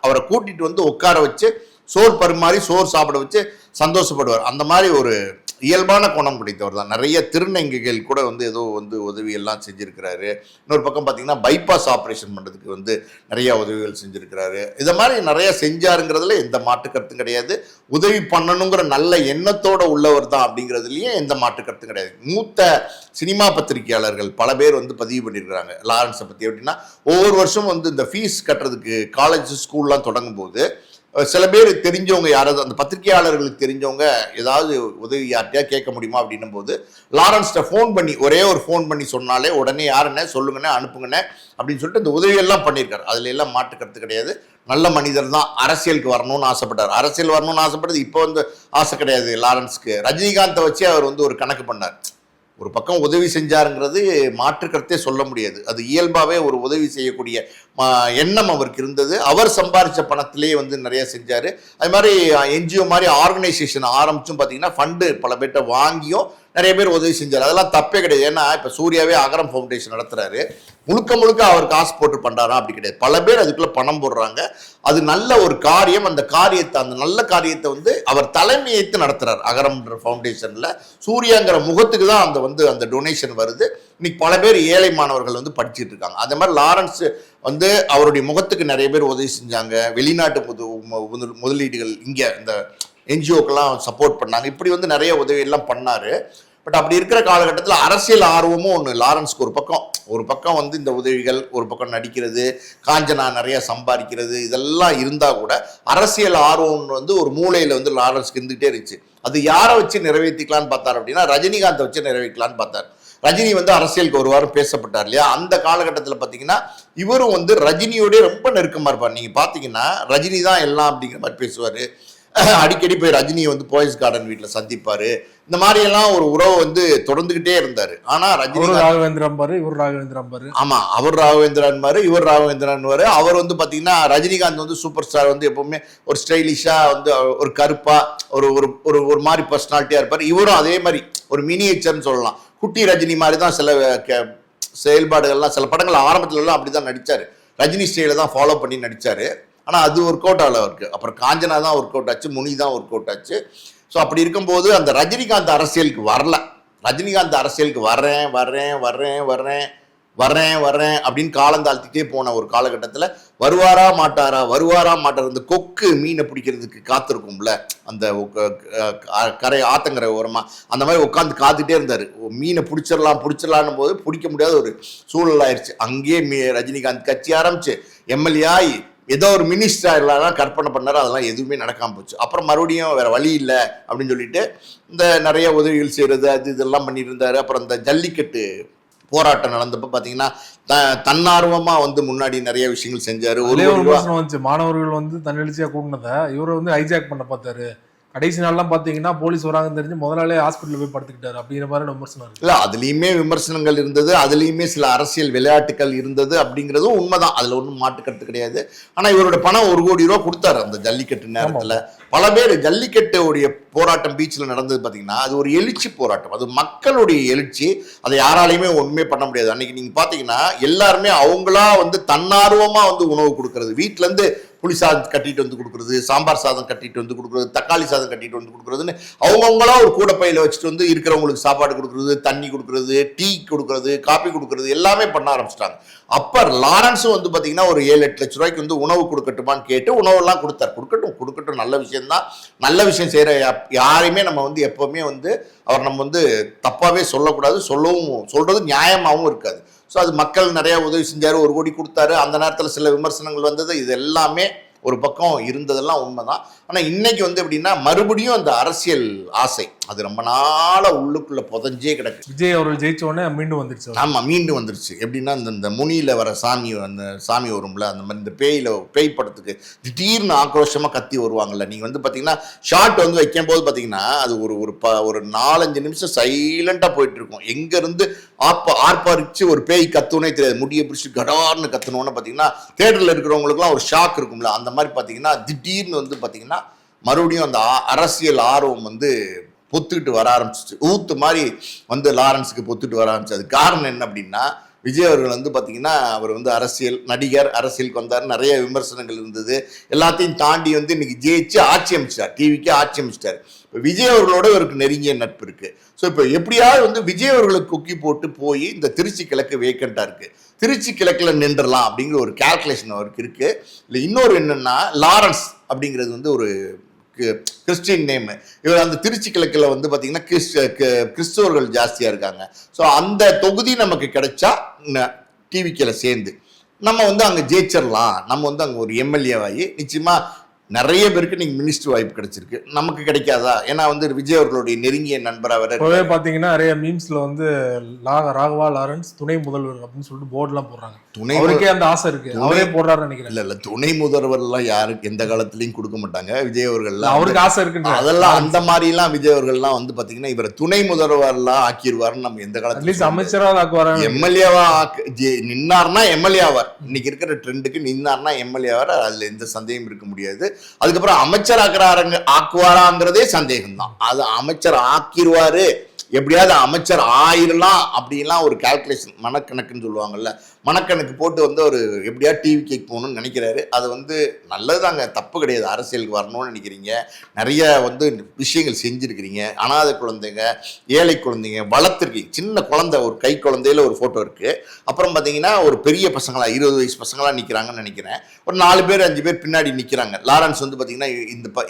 அவரை கூட்டிட்டு வந்து உட்கார வச்சு சோறு பரிமாறி சோறு சாப்பிட வச்சு சந்தோஷப்படுவார். அந்த மாதிரி ஒரு இயல்பான குணம் கிடைத்தவர் தான். நிறைய திருநங்கைகள் கூட வந்து ஏதோ வந்து உதவி எல்லாம் செஞ்சிருக்கிறாரு. இன்னொரு பக்கம் பார்த்தீங்கன்னா பைபாஸ் ஆப்ரேஷன் பண்ணுறதுக்கு வந்து நிறைய உதவிகள் செஞ்சிருக்கிறாரு. இதை மாதிரி நிறைய செஞ்சாருங்கிறதுல எந்த மாற்று கருத்தும் கிடையாது. உதவி பண்ணணுங்கிற நல்ல எண்ணத்தோட உள்ளவர் தான் அப்படிங்கிறதுலயே எந்த மாற்று கருத்தும் கிடையாது. மூத்த சினிமா பத்திரிகையாளர்கள் பல பேர் வந்து பதிவு பண்ணியிருக்கிறாங்க லாரன்ஸை பற்றி. எப்படின்னா ஒவ்வொரு வருஷம் வந்து இந்த ஃபீஸ் கட்டுறதுக்கு காலேஜ் ஸ்கூல்லாம் தொடங்கும் போது சில பேர் தெரிஞ்சவங்க யாராவது அந்த பத்திரிகையாளர்களுக்கு தெரிஞ்சவங்க ஏதாவது உதவி யார்கிட்டயா கேட்க முடியுமா அப்படின்னும் போது லாரன்ஸ்ட ஃபோன் பண்ணி ஒரே ஒரு ஃபோன் பண்ணி சொன்னாலே உடனே யாருன்னு சொல்லுங்கண்ணே அனுப்புங்கண்ணே அப்படின்னு சொல்லிட்டு இந்த உதவியெல்லாம் பண்ணியிருக்காரு. அதுல எல்லாம் மாற்றுக்கிறது கிடையாது. நல்ல மனிதர் தான். அரசியலுக்கு வரணும்னு ஆசைப்பட்டார். அரசியல் வரணும்னு ஆசைப்பட்டது இப்போ வந்து ஆசை கிடையாது லாரன்ஸ்க்கு. ரஜினிகாந்தை வச்சு அவர் வந்து ஒரு கணக்கு பண்ணார். ஒரு பக்கம் உதவி செஞ்சாருங்கிறது மாற்றுக்கருத்தே சொல்ல முடியாது. அது இயல்பாகவே ஒரு உதவி செய்யக்கூடிய எண்ணம் அவருக்கு இருந்தது. அவர் சம்பாதிச்ச பணத்திலே வந்து நிறைய செஞ்சார். அது மாதிரி என்ஜிஓ மாதிரி ஆர்கனைசேஷன் ஆரம்பிச்சும் பார்த்தீங்கன்னா ஃபண்டு பல பேர்கிட்ட வாங்கியும் நிறைய பேர் உதவி செஞ்சார். அதெல்லாம் தப்பே கிடையாது. ஏன்னா இப்போ சூர்யாவே அகரம் ஃபவுண்டேஷன் நடத்துறாரு. முழுக்க முழுக்க அவர் காசு போட்டு பண்றாரா அப்படி கிடையாது. பல பேர் அதுக்குள்ள பணம் போடுறாங்க. அது நல்ல ஒரு காரியம். அந்த காரியத்தை அந்த நல்ல காரியத்தை வந்து அவர் தலைமையேற்று நடத்துறாரு அகரம்ன்ற ஃபவுண்டேஷன்ல. சூர்யாங்கிற முகத்துக்கு தான் அந்த டொனேஷன் வருது. இன்னைக்கு பல பேர் ஏழை மாணவர்கள் வந்து படிச்சுட்டு இருக்காங்க. அதே மாதிரி லாரன்ஸ் வந்து அவருடைய முகத்துக்கு நிறைய பேர் உதவி செஞ்சாங்க. வெளிநாட்டு முதலீடுகள் இங்கே இந்த என்ஜிஓக்கெல்லாம் சப்போர்ட் பண்ணாங்க. இப்படி வந்து நிறைய உதவி எல்லாம் பண்ணாரு. பட் அப்படி இருக்கிற காலகட்டத்தில் அரசியல் ஆர்வமும் ஒன்று லாரன்ஸ்க்கு ஒரு பக்கம் வந்து இந்த உதவிகள், ஒரு பக்கம் நடிக்கிறது, காஞ்சனா நிறைய சம்பாதிக்கிறது, இதெல்லாம் இருந்தால் கூட அரசியல் ஆர்வம் வந்து ஒரு மூலையில் வந்து லாரன்ஸ்க்கு இருந்துகிட்டே இருந்துச்சு. அது யாரை வச்சு நிறைவேற்றிக்கலான்னு பார்த்தார் அப்படின்னா ரஜினிகாந்தை வச்சு நிறைவேற்றலான்னு பார்த்தார். ரஜினி வந்து அரசியலுக்கு ஒரு வாரம் பேசப்பட்டார் இல்லையா? அந்த காலகட்டத்தில் பார்த்தீங்கன்னா இவரும் வந்து ரஜினியோடய ரொம்ப நெருக்கமாக இருப்பார். நீங்கள் பார்த்தீங்கன்னா ரஜினி தான் எல்லாம் அப்படிங்கிற மாதிரி பேசுவார். அடிக்கடி போய் ரஜினியை வந்து போயஸ் கார்டன் வீட்டில் சந்திப்பாரு. இந்த மாதிரி எல்லாம் ஒரு உறவு வந்து தொடர்ந்துகிட்டே இருந்தாரு. ஆனா ரஜினி ராகவேந்திரன் பாரு, இவர் ராகவேந்திரன் பாரு. ஆமா, அவர் ராகவேந்திரன் பாரு, இவர் ராகவேந்திரன் பாரு. அவர் வந்து பாத்தீங்கன்னா ரஜினிகாந்த் வந்து சூப்பர் ஸ்டார் வந்து எப்பவுமே ஒரு ஸ்டைலிஷா வந்து ஒரு கருப்பா ஒரு ஒரு ஒரு மாதிரி பர்சனாலிட்டியா இருப்பாரு. இவரும் அதே மாதிரி ஒரு மினியேச்சர்னு சொல்லலாம். குட்டி ரஜினி மாதிரி தான் சில செயல்பாடுகள்லாம் சில படங்கள் ஆரம்பத்துல எல்லாம் அப்படிதான் நடிச்சாரு. ரஜினி ஸ்டைல தான் ஃபாலோ பண்ணி நடிச்சாரு. ஆனால் அது ஒர்க் அவுட் ஆகல அவருக்கு. அப்புறம் காஞ்சனா தான் ஒர்க் அவுட் ஆச்சு, முனி தான் ஒர்க் அவுட் ஆச்சு. ஸோ அப்படி இருக்கும்போது அந்த ரஜினிகாந்த் அரசியலுக்கு வரல. ரஜினிகாந்த் அரசியலுக்கு வரேன் அப்படின்னு காலம் தாழ்த்திட்டே போன ஒரு காலகட்டத்தில் வருவாரா மாட்டார் அந்த கொக்கு மீனை பிடிக்கிறதுக்கு காத்திருக்கும்ல, அந்த கரை ஆத்தங்கரை ஓரமா அந்த மாதிரி உட்காந்து காத்துட்டே இருந்தார். மீனை பிடிச்சிடலான்னு போது பிடிக்க முடியாத ஒரு சூழல் ஆயிடுச்சு. அங்கேயே ரஜினிகாந்த் கட்சி ஆரம்பிச்சு எம்எல்ஏ ஆகி ஏதோ ஒரு மினிஸ்டர் எல்லாம் கற்பனை பண்ணாரு. அதெல்லாம் எதுவுமே நடக்காம போச்சு. அப்புறம் மறுபடியும் வேற வழி இல்லை அப்படின்னு சொல்லிட்டு இந்த நிறைய உதவிகள் செய்யறது இதெல்லாம் பண்ணிட்டு இருந்தாரு. அப்புறம் இந்த ஜல்லிக்கட்டு போராட்டம் நடந்தப்ப பாத்தீங்கன்னா தன்னார்வமா வந்து முன்னாடி நிறைய விஷயங்கள் செஞ்சாரு. மாணவர்கள் வந்து தன்னெழுச்சியா கூட்டினதை இவரை வந்து ஹைஜாக் பண்ண பார்த்தாரு. கடைசி நாள்லாம் பாத்தீங்கன்னா போலீஸ் வராங்கன்னு தெரிஞ்சு முதலாளே ஹாஸ்பிட்டல் போய் படுத்துக்கிட்டாரு அப்படிங்கிற மாதிரி விமர்சனம் இல்ல. அதுலயுமே விமர்சனங்கள் இருந்தது, அதுலயுமே சில அரசியல் விளையாட்டுகள் இருந்தது அப்படிங்கிறதும் உண்மைதான். அதுல ஒன்றும் மாட்டுக்கருத்து கிடையாது. ஆனா இவரோட பணம் 1 கோடி ரூபாய் கொடுத்தாரு அந்த ஜல்லிக்கட்டு நேரத்துல. பல பேர் ஜல்லிக்கட்டுடைய போராட்டம் பீச்சில் நடந்தது பார்த்தீங்கன்னா அது ஒரு எழுச்சி போராட்டம். அது மக்களுடைய எழுச்சி. அதை யாராலையுமே ஒன்றுமே பண்ண முடியாது. அன்னைக்கு நீங்க பாத்தீங்கன்னா எல்லாருமே அவங்களா வந்து தன்னார்வமா வந்து உணவு கொடுக்கறது, வீட்டுல இருந்து புளி சாதம் கட்டிட்டு வந்து கொடுக்குறது, சாம்பார் சாதம் கட்டிட்டு வந்து கொடுக்குறது, தக்காளி சாதம் கட்டிட்டு வந்து கொடுக்குறதுன்னு அவங்கவுங்களா ஒரு கூடப்பையில வச்சுட்டு வந்து இருக்கிறவங்களுக்கு சாப்பாடு கொடுக்குறது, தண்ணி கொடுக்குறது, டீ கொடுக்குறது, காப்பி கொடுக்குறது எல்லாமே பண்ண ஆரம்பிச்சிட்டாங்க. அப்ப லாரன்ஸும் வந்து பாத்தீங்கன்னா ஒரு 7-8 லட்சம் ரூபாய்க்கு வந்து உணவு கொடுக்கட்டுமான்னு கேட்டு உணவெல்லாம் கொடுத்தார். கொடுக்கட்டும் நல்ல விஷயம் தான். நல்ல விஷயம் செய்யற யாரையுமே நம்ம வந்து எப்பவுமே வந்து அவர் நம்ம வந்து தப்பாவே சொல்லக்கூடாது. சொல்றது நியாயமாகவும் இருக்காது. ஸோ அது மக்கள் நிறைய உதவி செஞ்சாரு, 1 கோடி கொடுத்தாரு. அந்த நேரத்தில் சில விமர்சனங்கள் வந்தது. இது எல்லாமே ஒரு பக்கம் இருந்ததெல்லாம் உண்மைதான். ஆனால் இன்னைக்கு வந்து எப்படின்னா மறுபடியும் அந்த அரசியல் ஆசை அது ரொம்ப நாளா உள்ளுக்குள்ள புதஞ்சே கிடக்கு. விஜய் அவர்கள் ஜெயிச்ச உடனே மீண்டும் வந்துருச்சு. ஆமா, மீண்டும் வந்துருச்சு. எப்படின்னா இந்த முனியில வர சாமி, அந்த சாமி வரும்ல, அந்த மாதிரி இந்த பேய் படத்துக்கு திடீர்னு ஆக்ரோஷமா கத்தி வருவாங்கல்ல. நீங்க வந்து பாத்தீங்கன்னா ஷார்ட் வந்து வைக்கும் போது பாத்தீங்கன்னா அது ஒரு 4-5 நிமிஷம் சைலண்டா போயிட்டு இருக்கும். எங்க இருந்து ஆர்ப்பாரிச்சு ஒரு பேய் கத்துனே தெரியாது. முடிய பிடிச்சி கடார்னு கத்தணும்னு பாத்தீங்கன்னா தியேட்டர்ல இருக்கிறவங்களுக்குலாம் ஒரு ஷாக் இருக்கும்ல. அந்த மாதிரி பாத்தீங்கன்னா திடீர்னு வந்து பாத்தீங்கன்னா மறுபடியும் அந்த அரசியல் ஆர்வம் வந்து பொத்துக்கிட்டு வர ஆரம்பிச்சிச்சு. ஊத்து மாதிரி வந்து லாரன்ஸுக்கு பொத்துட்டு வர ஆரம்பிச்சு. அது காரணம் என்ன அப்படின்னா விஜய் அவர்கள் வந்து பார்த்தீங்கன்னா அவர் வந்து நடிகர், அரசியலுக்கு வந்தார். நிறைய விமர்சனங்கள் இருந்தது. எல்லாத்தையும் தாண்டி வந்து இன்னைக்கு ஜெயிச்சு ஆட்சி அமைச்சிட்டார், டிவிக்கே ஆட்சி அமைச்சிட்டார். இப்போ விஜய் அவர்களோட இவருக்கு நெருங்கிய நட்பு இருக்கு. ஸோ இப்போ எப்படியாவது வந்து விஜய் அவர்களுக்கு குக்கி போட்டு போய் இந்த திருச்சி கிழக்கு வேக்கண்டா இருக்கு, திருச்சி கிழக்குல நின்றலாம் அப்படிங்கிற ஒரு கால்குலேஷன் அவருக்கு இருக்கு. இல்லை இன்னொரு என்னன்னா லாரன்ஸ் அப்படிங்கிறது வந்து ஒரு கிறிஸ்டின் நேம். இவர் அந்த திருச்சி கிழக்குல வந்து பாத்தீங்கன்னா கிறிஸ்தவர்கள் ஜாஸ்தியா இருக்காங்க. ஸோ அந்த தொகுதி நமக்கு கிடைச்சா டிவிக்கில சேர்ந்து நம்ம வந்து அங்க ஜெயிச்சிடலாம், நம்ம வந்து அங்க ஒரு எம்எல்ஏ ஆகி நிச்சயமா நிறைய பேருக்கு நீங்க மினிஸ்டர் வாய்ப்பு கிடைச்சிருக்கு, நமக்கு கிடைக்காதா? ஏன்னா வந்து விஜய் அவர்களுடைய நெருங்கிய நண்பராக வேற இப்பவே பாத்தீங்கன்னா நிறைய மீம்ஸ்ல வந்து ராகவா லாரன்ஸ் துணை முதல்வர் அப்படின்னு சொல்லிட்டு போர்டு எல்லாம் போடுறாங்க. அவருக்கே அந்த ஆசை இருக்கு, அவரே போடுறாருன்னு நினைக்கிறேன். இல்ல துணை முதல்வர் எல்லாம் யாருக்கு எந்த காலத்திலயும் கொடுக்க மாட்டாங்க. விஜய் அவர்கள் அவருக்கு ஆசை இருக்கு, அதெல்லாம் அந்த மாதிரி எல்லாம் விஜய் அவர்கள்லாம் வந்து பாத்தீங்கன்னா இவரை துணை முதல்வர்லாம் ஆக்கிடுவாருன்னு நம்ம எந்த காலத்துல அமைச்சரா ஆக்குவாரு, எம்எல்ஏவா நின்னார்னா எம்எல்ஏ ஆவார். இன்னைக்கு இருக்கிற ட்ரெண்டுக்கு நின்னார்னா எம்எல்ஏ ஆவார், அதுல எந்த சந்தேகம் இருக்க முடியாது. அதுக்கப்புறம் அமைச்சர் ஆக்குவாராங்கிறதே சந்தேகம் தான். அது அமைச்சர் ஆக்கிடுவாரு, எப்படியாவது அமைச்சர் ஆயிரலாம் அப்படின்லாம் ஒரு கால்குலேஷன், மனக்கணக்குன்னு சொல்லுவாங்கல்ல, மனக்கணக்கு போட்டு வந்து ஒரு எப்படியா டிவி கேக் போகணும்னு நினைக்கிறாரு. அது வந்து நல்லதுதாங்க, தப்பு கிடையாது. அரசியலுக்கு வரணும்னு நினைக்கிறீங்க, நிறைய வந்து விஷயங்கள் செஞ்சுருக்கிறீங்க, அனாதை குழந்தைங்க, ஏழை குழந்தைங்க வளர்த்துருக்கீங்க. சின்ன குழந்தை, ஒரு கை குழந்தையில ஒரு ஃபோட்டோ இருக்குது. அப்புறம் பார்த்தீங்கன்னா ஒரு பெரிய பசங்களா 20 வயசு பசங்களாம் நிற்கிறாங்கன்னு நினைக்கிறேன். ஒரு 4 பேர் 5 பேர் பின்னாடி நிற்கிறாங்க. லாரன்ஸ் வந்து பார்த்தீங்கன்னா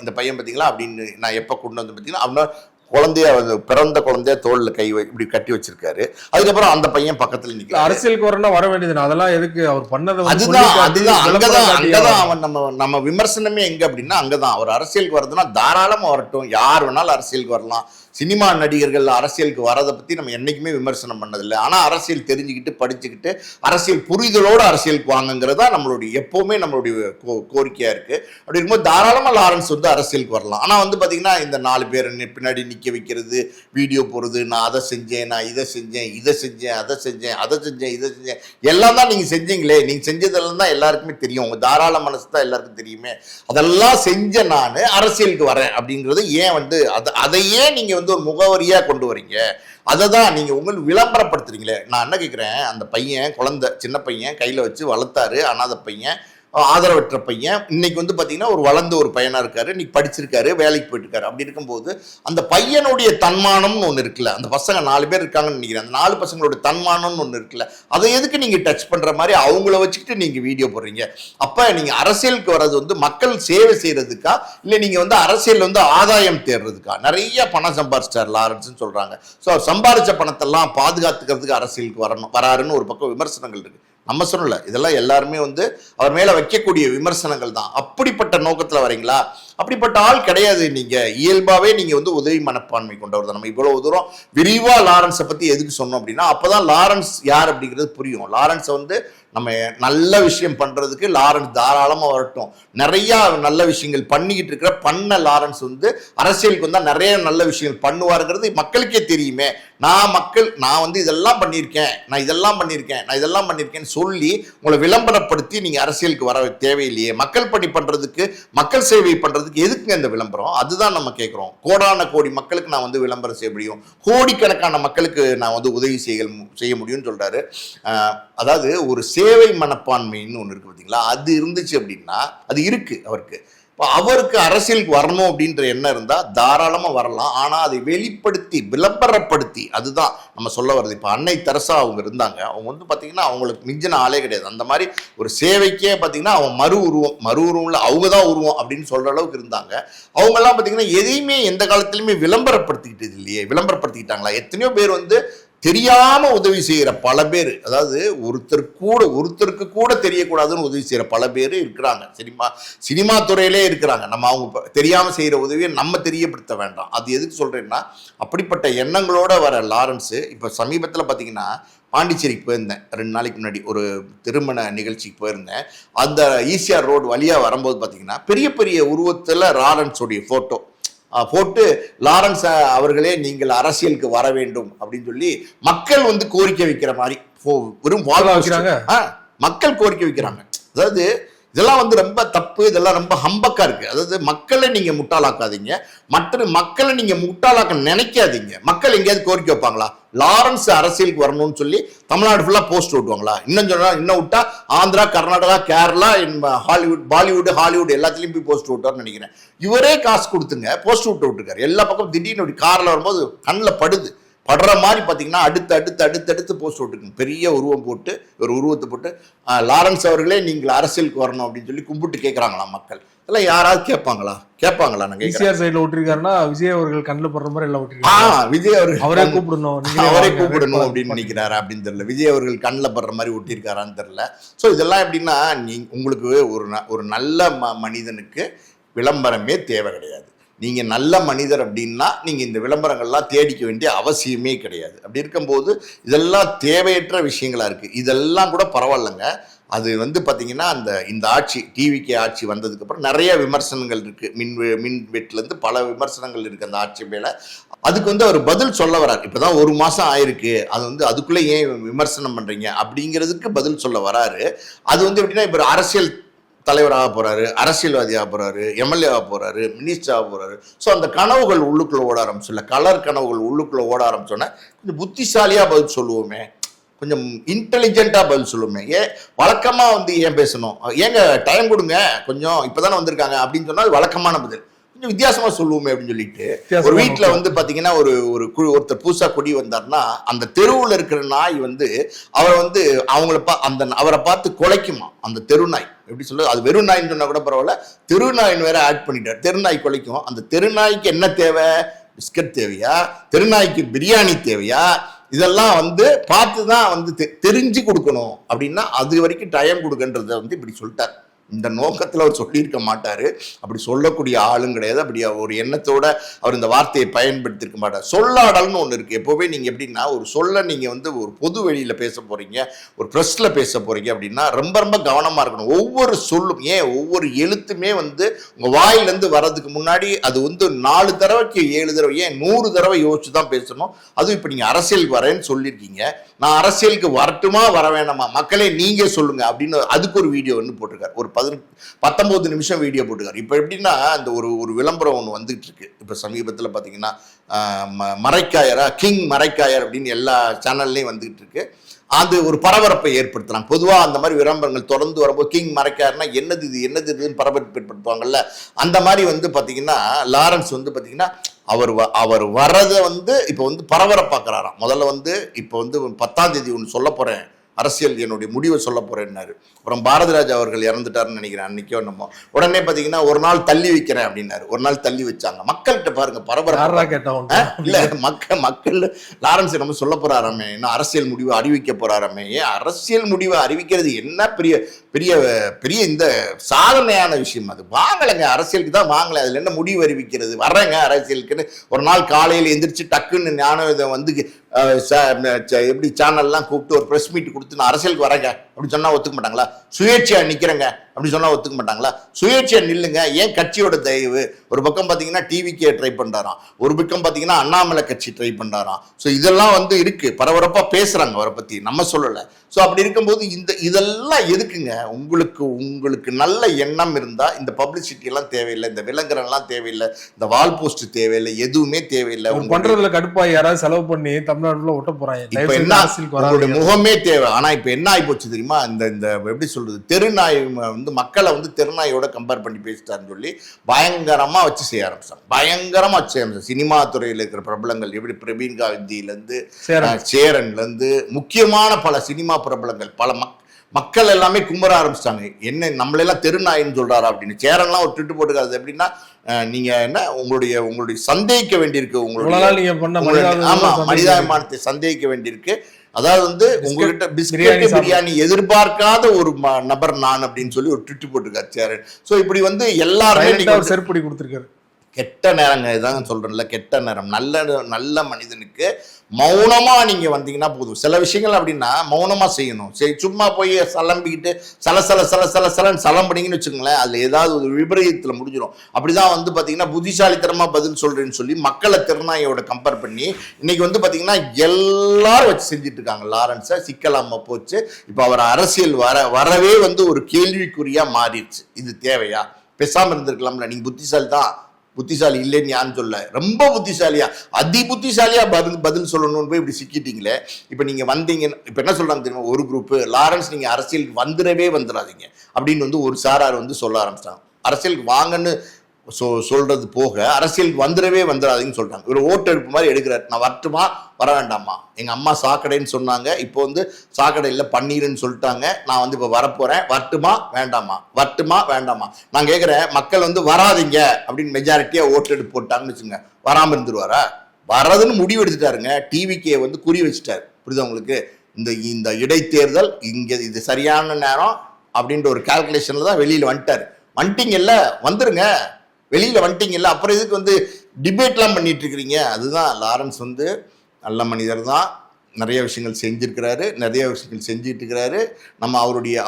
இந்த பையன் பார்த்தீங்களா அப்படின்னு நான் எப்போ கொண்டு வந்து பார்த்தீங்கன்னா அப்படின்னா குழந்தைய பிறந்த குழந்தைய தோல்ல கை இப்படி கட்டி வச்சிருக்காரு. அதுக்கப்புறம் அந்த பையன் பக்கத்துல நிற்கிறான். அரசியலுக்கு வரணும், வர வேண்டியது அதெல்லாம் எதுக்கு அவர் பண்ணது? அதுதான் அங்கதான் அவன் நம்ம விமர்சனமே எங்க அப்படின்னா அங்கதான். அவர் அரசியலுக்கு வரதுன்னா தாராளமா வரட்டும், யார் வேணாலும் அரசியலுக்கு வரலாம். சினிமா நடிகர்கள் அரசியலுக்கு வரதை பத்தி நம்ம என்னைக்குமே விமர்சனம் பண்ணதில்லை. ஆனா அரசியல் தெரிஞ்சுக்கிட்டு படிச்சுக்கிட்டு அரசியல் புரிதலோடு அரசியலுக்கு வாங்குங்கிறதா நம்மளுடைய எப்பவுமே நம்மளுடைய கோரிக்கையா இருக்கு. அப்படி இருக்கும்போது தாராளமா லாரன்ஸ் வந்து அரசியலுக்கு வரலாம். ஆனா வந்து பாத்தீங்கன்னா இந்த 4 பேர் பின்னாடி நிக்க வைக்கிறது, வீடியோ போடுறது, நான் அதை செஞ்சேன், நான் இதை செஞ்சேன், இதை செஞ்சேன், அதை செஞ்சேன், அதை செஞ்சேன், இதை செஞ்சேன், எல்லாம் தான் நீங்க செஞ்சீங்களே, நீங்க செஞ்சதெல்லாம் தான் எல்லாருக்குமே தெரியும், உங்க தாராள மனசு தான் எல்லாருக்கும் தெரியுமே, அதெல்லாம் செஞ்ச நான் அரசியலுக்கு வரேன் அப்படிங்கிறது ஏன் வந்து அதையே நீங்க வந்து ஒரு முகவரியா கொண்டு வரீங்க? அதை தான் நீங்க உங்களுக்கு விளம்பரப்படுத்துறீங்களே. நான் என்ன கேட்கிறேன், அந்த பையன் குழந்தை சின்ன பையன் கையில வச்சு வளர்த்தாரு, அனாதை பையன், ஆதரவற்ற பையன், இன்னைக்கு வந்து பாத்தீங்கன்னா ஒரு வளர்ந்த ஒரு பையனா இருக்காரு, இன்னைக்கு படிச்சிருக்காரு, வேலைக்கு போயிட்டு இருக்காரு. அப்படி இருக்கும்போது அந்த பையனுடைய தன்மானம்னு ஒண்ணு இருக்குல்ல, அந்த பசங்க 4 பேர் இருக்காங்கன்னு நினைக்கிறேன், அந்த 4 பசங்களோட தன்மானம்னு ஒண்ணு இருக்குல்ல, அதை எதுக்கு நீங்க டச் பண்ற மாதிரி அவங்கள வச்சுக்கிட்டு நீங்க வீடியோ போடுறீங்க? அப்ப நீங்க அரசியலுக்கு வர்றது வந்து மக்கள் சேவை செய்யறதுக்கா, இல்ல நீங்க வந்து அரசியல் வந்து ஆதாயம் தேடுறதுக்கா? நிறைய பணம் சம்பாதிச்சார் லாரன்ஸ் சொல்றாங்க. ஸோ சம்பாதிச்ச பணத்தெல்லாம் பாதுகாத்துக்கிறதுக்கு அரசியலுக்கு வராருன்னு ஒரு பக்கம் விமர்சனங்கள் இருக்கு. நம்ம சொல்லல, இதெல்லாம் எல்லாருமே வந்து அவர் மேல வைக்கக்கூடிய விமர்சனங்கள் தான். அப்படிப்பட்ட நோக்கத்துல வரீங்களா? அப்படிப்பட்ட ஆள் கிடையாது. நீங்க இயல்பாவே நீங்க வந்து உதவி மனப்பான்மை கொண்டவர் தான். நம்ம இவ்வளவு தூரம் விரிவா லாரன்ஸை பத்தி எதுக்கு சொன்னோம் அப்படின்னா அப்பதான் லாரன்ஸ் யார் அப்படிங்கிறது புரியும். லாரன்ஸை வந்து நம்ம நல்ல விஷயம் பண்றதுக்கு லாரன்ஸ் தாராளமா வரட்டும். நிறைய நல்ல விஷயங்கள் பண்ணிக்கிட்டு இருக்கிற லாரன்ஸ் வந்து அரசியலுக்கு வந்தா நிறைய நல்ல விஷயங்கள் பண்ணுவாருங்கிறது மக்களுக்கே தெரியுமே. நான் வந்து இதெல்லாம் பண்ணியிருக்கேன், நான் இதெல்லாம் பண்ணியிருக்கேன், நான் இதெல்லாம் பண்ணியிருக்கேன்னு சொல்லி உங்களை விளம்பரப்படுத்தி நீங்க அரசியலுக்கு வர தேவையில்லையே. மக்கள் பணி பண்றதுக்கு, மக்கள் சேவை பண்றதுக்கு எதுக்குங்க இந்த விளம்பரம்? அதுதான் நம்ம கேட்கிறோம். கோடான கோடி மக்களுக்கு நான் வந்து விளம்பரம் செய்ய முடியும், கோடிக்கணக்கான மக்களுக்கு நான் வந்து உதவி செய்ய முடியும்னு சொல்றாரு. அதாவது ஒரு சேவை மனப்பான்மைன்னு ஒன்று இருக்கு பார்த்தீங்களா, அது இருந்துச்சு அப்படின்னா, அது இருக்கு அவருக்கு. அவருக்கு அரசியலுக்கு வரணும் அப்படின்ற எண்ணம் இருந்தால் தாராளமாக வரலாம். ஆனால் அதை வெளிப்படுத்தி விளம்பரப்படுத்தி, அதுதான் நம்ம சொல்ல வருது. இப்போ அன்னை தெரசா அவங்க இருந்தாங்க, அவங்க வந்து பார்த்தீங்கன்னா அவங்களுக்கு மிஞ்சின ஆளே கிடையாது. அந்த மாதிரி ஒரு சேவைக்கே பார்த்தீங்கன்னா அவங்க மறு உருவம்ல அவங்க தான் உருவம் அப்படின்னு சொல்கிற அளவுக்கு இருந்தாங்க. அவங்கெல்லாம் பார்த்தீங்கன்னா எதையுமே எந்த காலத்துலையுமே விளம்பரப்படுத்திக்கிட்டது இல்லையே. விளம்பரப்படுத்திக்கிட்டாங்களா? எத்தனையோ பேர் வந்து தெரியாம உதவி செய்யற பல பேர், அதாவது ஒருத்தருக்கு கூட தெரியக்கூடாதுன்னு உதவி செய்யற பல பேர் இருக்கிறாங்க. சினிமா துறையிலே இருக்கிறாங்க. நம்ம அவங்க தெரியாம செய்யற உதவியை நம்ம தெரியப்படுத்த வேண்டாம். அது எதுக்கு சொல்றேன்னா, அப்படிப்பட்ட எண்ணங்களோட வர லாரன்ஸ் இப்ப சமீபத்துல பாத்தீங்கன்னா பாண்டிச்சேரிக்கு போயிருந்தேன். 2 நாளைக்கு முன்னாடி ஒரு திருமண நிகழ்ச்சிக்கு போயிருந்தேன். அந்த ஈசிஆர் ரோடு வழியா வரும்போது பாத்தீங்கன்னா பெரிய பெரிய உருவத்துல லாரன்ஸோடைய போட்டோ போட்டு, லாரன்ஸ் அவர்களே நீங்கள் அரசியலுக்கு வர வேண்டும் அப்படின்னு சொல்லி மக்கள் வந்து கோரிக்கை வைக்கிற மாதிரி வெறும் வைக்கிறாங்க. மக்கள் கோரிக்கை வைக்கிறாங்க. அதாவது இதெல்லாம் வந்து ரொம்ப தப்பு, இதெல்லாம் ரொம்ப ஹம்பக்கா இருக்கு. அதாவது மக்களை நீங்க முட்டாளாக்காதீங்க, மற்ற மக்களை நீங்க முட்டாளாக்க நினைக்காதீங்க. மக்கள் எங்கேயாவது கோரிக்கை வைப்பாங்களா? லாரன்ஸ் அரசியலுக்கு வரணும்னு சொல்லி தமிழ்நாடு ஃபுல்லா போஸ்ட் ஓட்டுவாங்களா? இன்னும் விட்டா ஆந்திரா, கர்நாடகா, கேரளா, பாலிவுட், ஹாலிவுட் எல்லாத்துலயும் போய் போஸ்ட் ஓட்டுவார்னு நினைக்கிறேன். இவரே காசு கொடுத்துங்க போஸ்ட் விட்டுருக்காரு. எல்லா பக்கம் திடீர்னு கார்ல வரும்போது கண்ணில் படுற மாதிரி பார்த்தீங்கன்னா அடுத்து போஸ்ட் விட்டுருக்குங்க. பெரிய உருவம் போட்டு ஒரு உருவத்தை போட்டு லாரன்ஸ் அவர்களே நீங்கள் அரசியலுக்கு வரணும் அப்படின்னு சொல்லி கும்பிட்டு கேட்குறாங்களாம் மக்கள். இதெல்லாம் யாராவது கேட்பாங்களா? நாங்க ஈசிஆர் சைடுல விட்டுருக்காருன்னா விஜய் அவர்கள் கண்ணில் படுற மாதிரி எல்லாம் விட்டுருக்காங்க. விஜய் அவர்கள் அவரே கூப்பிடணும் அப்படின்னு நினைக்கிறாரா அப்படின்னு தெரியல. விஜய் அவர்கள் கண்ணில் படுற மாதிரி ஒட்டியிருக்காரான்னு தெரியல. ஸோ இதெல்லாம் எப்படின்னா உங்களுக்கு ஒரு நல்ல மனிதனுக்கு விளம்பரமே தேவை கிடையாது. நீங்க நல்ல மனிதர் அப்படின்னா நீங்க இந்த விளம்பரங்கள்லாம் தேடிக்க வேண்டிய அவசியமே கிடையாது. அப்படி இருக்கும்போது இதெல்லாம் தேவையற்ற விஷயங்களா இருக்கு. இதெல்லாம் கூட பரவாயில்லைங்க. அது வந்து பார்த்தீங்கன்னா இந்த ஆட்சி டிவிக்கு ஆட்சி வந்ததுக்கு அப்புறம் நிறைய விமர்சனங்கள் இருக்கு. மின் வெட்டிலேருந்து பல விமர்சனங்கள் இருக்கு அந்த ஆட்சி மேல. அதுக்கு வந்து அவர் பதில் சொல்ல வரார். இப்போதான் 1 மாசம் ஆயிருக்கு, அது வந்து அதுக்குள்ளே ஏன் விமர்சனம் பண்றீங்க அப்படிங்கிறதுக்கு பதில் சொல்ல வராரு. அது வந்து எப்படின்னா இப்போ அரசியல் தலைவராக போறாரு, அரசியல்வாதியாக போறாரு, எம்எல்ஏ ஆக போறாரு, மினிஸ்டர் ஆக போறாரு. ஸோ அந்த கனவுகள் உள்ளுக்குள்ள ஓட ஆரம்பிச்சுல, கலர் கனவுகள் உள்ளுக்குள்ள ஓட ஆரம்பிச்சோன்னே கொஞ்சம் புத்திசாலியா பதில் சொல்லுவோமே, கொஞ்சம் இன்டெலிஜென்ட்டா பதில் சொல்லுவோமே. வழக்கமா வந்து ஏன் பேசணும், ஏங்க டைம் கொடுங்க கொஞ்சம், இப்பதானே வந்திருக்காங்க அப்படின்னு சொன்னா அது வழக்கமான பதில். கொஞ்சம் வித்தியாசமா சொல்லுவோமே அப்படின்னு சொல்லிட்டு ஒரு வீட்டுல வந்து பாத்தீங்கன்னா ஒருத்தர் புதுசா குடி வந்தார்னா அந்த தெருவுல இருக்கிற நாய் வந்து அவரை வந்து அவரை பார்த்து குலைக்குமா. அந்த தெரு நாய் எப்படி சொல்றது, அது வெறும் நாயின்னு சொன்னா கூட பரவாயில்ல, தெரு நாயின்னு வேற ஆட் பண்ணிட்டார். தெருநாய் குலைக்கும். அந்த தெருநாய்க்கு என்ன தேவை, பிஸ்கட் தேவையா, தெருநாய்க்கு பிரியாணி தேவையா, இதெல்லாம் வந்து பார்த்து தான் வந்து தெரிஞ்சு கொடுக்கணும். அப்படின்னா அது வரைக்கும் டைம் கொடுக்கன்றத வந்து இப்படி சொல்லிட்டார். இந்த நோக்கத்தில் அவர் சொல்லியிருக்க மாட்டாரு. அப்படி சொல்லக்கூடிய ஆளும் கிடையாது. அப்படி ஒரு எண்ணத்தோட அவர் இந்த வார்த்தையை பயன்படுத்தியிருக்க மாட்டார். சொல்லாடல்னு ஒன்று இருக்கு. எப்போவே நீங்க எப்படின்னா ஒரு சொல்ல நீங்க வந்து ஒரு பொது வெளியில பேச போறீங்க, ஒரு ப்ரெஸ்ல பேச போறீங்க அப்படின்னா ரொம்ப ரொம்ப கவனமா இருக்கணும். ஒவ்வொரு சொல்லும், ஒவ்வொரு எழுத்துமே வந்து உங்க வாயிலிருந்து வர்றதுக்கு முன்னாடி அது வந்து 4 தடவைக்கு 7 தடவை, 100 தடவை யோசிச்சு தான் பேசணும். அதுவும் இப்போ நீங்க அரசியலுக்கு வரேன்னு சொல்லியிருக்கீங்க. நான் அரசியலுக்கு வரட்டுமா வர வேணாமா, மக்களே நீங்க சொல்லுங்க அப்படின்னு அதுக்கு ஒரு வீடியோ வந்து போட்டிருக்காரு. ஒரு 19 நிமிஷம் வீடியோ போட்டுக்காரு. இப்போ எப்படின்னா அந்த ஒரு விளம்பரம் ஒன்று வந்துட்டு இருக்கு. இப்போ சமீபத்தில் பார்த்தீங்கன்னா மரைக்காயரா, கிங் மரைக்காயர் அப்படின்னு எல்லா சேனல்லையும் வந்துகிட்டு இருக்கு. அது ஒரு பரபரப்பை ஏற்படுத்துறாங்க. பொதுவாக அந்த மாதிரி விளம்பரங்கள் தொடர்ந்து வரும்போது கிங் மரைக்காயர்னா என்னது இதுன்னு பரபரப்பு ஏற்படுத்துவாங்கல்ல. அந்த மாதிரி வந்து பார்த்தீங்கன்னா லாரன்ஸ் வந்து பார்த்தீங்கன்னா அவர் வர்றதை வந்து இப்போ வந்து பரபரப்பாக்குறாராம். முதல்ல வந்து இப்போ வந்து 10ஆம் தேதி ஒன்று சொல்ல போறேன், அரசியல் என்னுடைய முடிவை சொல்ல போறேன்னாரு. அப்புறம் பாரதிராஜா அவர்கள் இறந்துட்டாருன்னு நினைக்கிறேன் அன்னைக்கோ நம்ம. உடனே பாத்தீங்கன்னா ஒரு நாள் தள்ளி வைக்கிறேன் அப்படின்னாரு. ஒரு நாள் தள்ளி வச்சாங்க. மக்கள்கிட்ட பாருங்க பரபரப்பா இல்ல, மக்கள் லாரன்ஸ் நம்ம சொல்ல போறாராமே, இன்னும் அரசியல் முடிவை அறிவிக்க போறாராமே. ஏன் அரசியல் முடிவை அறிவிக்கிறது என்ன பெரிய பெரிய பெரிய இந்த சாதனையான விஷயம்? அது வாங்கலைங்க, அரசியலுக்கு தான் வாங்கலை. அதுல என்ன முடிவு அறிவிக்கிறது, வர்றேங்க அரசியலுக்குன்னு ஒரு நாள் காலையில் எந்திரிச்சு டக்குன்னு ஞானம் இதை வந்து எப்படி சேனல்லாம் கூப்பிட்டு ஒரு ப்ரெஸ் மீட் கொடுத்து நான் அரசியலுக்கு வரேங்க அப்படின்னு சொன்னா ஒத்துக்க மாட்டாங்களா? சுயேட்சையா நிக்கிறேங்க அப்படி சொன்னா ஒத்துக்க மாட்டாங்களா? சுயேட்சையா நில்லுங்க. ஏன் கட்சியோட தயவு? ஒரு பக்கம் பாத்தீங்கன்னா டிவிக்கே ட்ரை பண்றாராம், ஒரு பக்கம் பாத்தீங்கன்னா அண்ணாமலை கட்சி ட்ரை பண்றாராம். ஸோ இதெல்லாம் வந்து இருக்கு, பரபரப்பா பேசுறாங்க அவரை பத்தி, நம்ம சொல்லல. ஸோ அப்படி இருக்கும்போது இதெல்லாம் எதுக்குங்க? உங்களுக்கு நல்ல எண்ணம் இருந்தா இந்த பப்ளிசிட்டி எல்லாம் தேவையில்லை, இந்த விளம்பரம் எல்லாம் தேவையில்லை, இந்த வால் போஸ்ட் தேவையில்லை, எதுவுமே தேவையில்லை. பண்றதுல கடுப்பா யாராவது செலவு பண்ணி தமிழ்நாட்டுல ஒட்ட போறாங்க. இப்ப என்ன, உங்களுடைய முகமே தேவை. ஆனா இப்ப என்ன ஆகி போச்சு தெரியுமா? இந்த எப்படி சொல்றது, தெருநாய் வந்து மக்களை வந்து தெருநாயோட கம்பேர் பண்ணி பேசிட்டாருன்னு சொல்லி பயங்கரமா வச்சு செய்ய ஆரம்பிச்சாங்க. பயங்கரமா வச்சு சினிமா துறையில் இருக்கிற பிரபலங்கள், எப்படி பிரவீன் காந்தியில இருந்து சேரன்ல இருந்து முக்கியமான பல சினிமா பிரபலங்கள், பல மக்கள் எல்லாமே கும்பர ஆரம்பிச்சிட்டாங்க. என்ன நம்மளெல்லாம் தெருநாயின்னு சொல்றாரா அப்படின்னு. சேரன்லாம் ஒரு ட்விட்டு போட்டுக்காது. எப்படின்னா நீங்க என்ன உங்களுடைய சந்தேகிக்க வேண்டியிருக்கு, உங்களுடைய மனிதாபிமானத்தை சந்தேகிக்க வேண்டியிருக்கு. அதாவது வந்து உங்ககிட்ட பிஸ்கட் பிரியாணி எதிர்பார்க்காத ஒரு நபர் நான் அப்படின்னு சொல்லி ஒரு ட்விட்டு போட்டிருக்காரு சேரன். ஸோ இப்படி வந்து எல்லாருமே செருப்படி கொடுத்துருக்காரு. கெட்ட நேரங்க, இதாங்க சொல்றேன்ல, கெட்ட நேரம். நல்ல மனிதனுக்கு மௌனமா நீங்க வந்தீங்கன்னா போதும். சில விஷயங்கள் அப்படின்னா மௌனமா செய்யணும். சரி, சும்மா போய் சலம்பிக்கிட்டு சலன்னு சலம் பண்ணீங்கன்னு வச்சுக்கோங்களேன், அதுல ஏதாவது ஒரு விபரீதத்துல முடிஞ்சிடும். அப்படிதான் வந்து பாத்தீங்கன்னா புத்திசாலித்தனமா பதில் சொல்றேன்னு சொல்லி மக்களை திறனாயோட கம்பேர் பண்ணி இன்னைக்கு வந்து பாத்தீங்கன்னா எல்லாரும் வச்சு செஞ்சுட்டு இருக்காங்க. லாரன்ஸை சிக்கலாம போச்சு. இப்ப அவர் அரசியல் வரவே வந்து ஒரு கேள்விக்குறியா மாறிடுச்சு. இது தேவையா? பேசாம இருந்திருக்கலாம்ல. நீங்க புத்திசாலி இல்லைன்னு யான்னு சொல்ல, ரொம்ப புத்திசாலியா, அதி புத்திசாலியா பதில் சொல்லணும்னு போய் இப்படி சிக்கிட்டீங்களே. இப்ப நீங்க வந்தீங்க, இப்ப என்ன சொல்றாங்க தெரியுமா? ஒரு குரூப், லாரன்ஸ் நீங்க அரசியலுக்கு வந்துடாதீங்க அப்படின்னு வந்து ஒரு சாரார் வந்து சொல்ல ஆரம்பிச்சிட்டாங்க. அரசியலுக்கு வாங்கன்னு சொல்றது போக அரசியலுக்கு வந்துடாதீங்கன்னு சொல்றாங்க. ஒரு ஓட்டெடுப்பு மாதிரி எடுக்கிறார். நான் வரட்டுமா வர வேண்டாமா? எங்க அம்மா சாக்கடைன்னு சொன்னாங்க, இப்போ வந்து சாக்கடை இல்லை பன்னீர்னு சொல்லிட்டாங்க. நான் வந்து இப்போ வரப்போறேன், வரட்டுமா வேண்டாமா? நான் கேட்கிறேன், மக்கள் வந்து வராதிங்க அப்படின்னு மெஜாரிட்டியா ஓட்டெடுப்பு போட்டாங்கன்னு வச்சுங்க, வராம இருந்துருவாரா? வர்றதுன்னு முடிவு எடுத்துட்டாருங்க. டிவிக்கே வந்து குறி வச்சுட்டாரு. புரியுதா உங்களுக்கு? இந்த இடைத்தேர்தல் இது சரியான நேரம் அப்படின்ற ஒரு கால்குலேஷன்ல தான் வெளியில வந்துட்டீங்கல்ல, வந்துருங்க. வெளியில் வந்துட்டீங்கல்ல, அப்புறம் இதுக்கு வந்து டிபேட்லாம் பண்ணிட்டு இருக்கிறீங்க. அதுதான் லாரன்ஸ் வந்து நல்ல மனிதர் தான், நிறைய விஷயங்கள் செஞ்சிருக்கிறாரு, நிறைய விஷயங்கள் செஞ்சிட்டு இருக்கிறாரு. நம்ம அவருடைய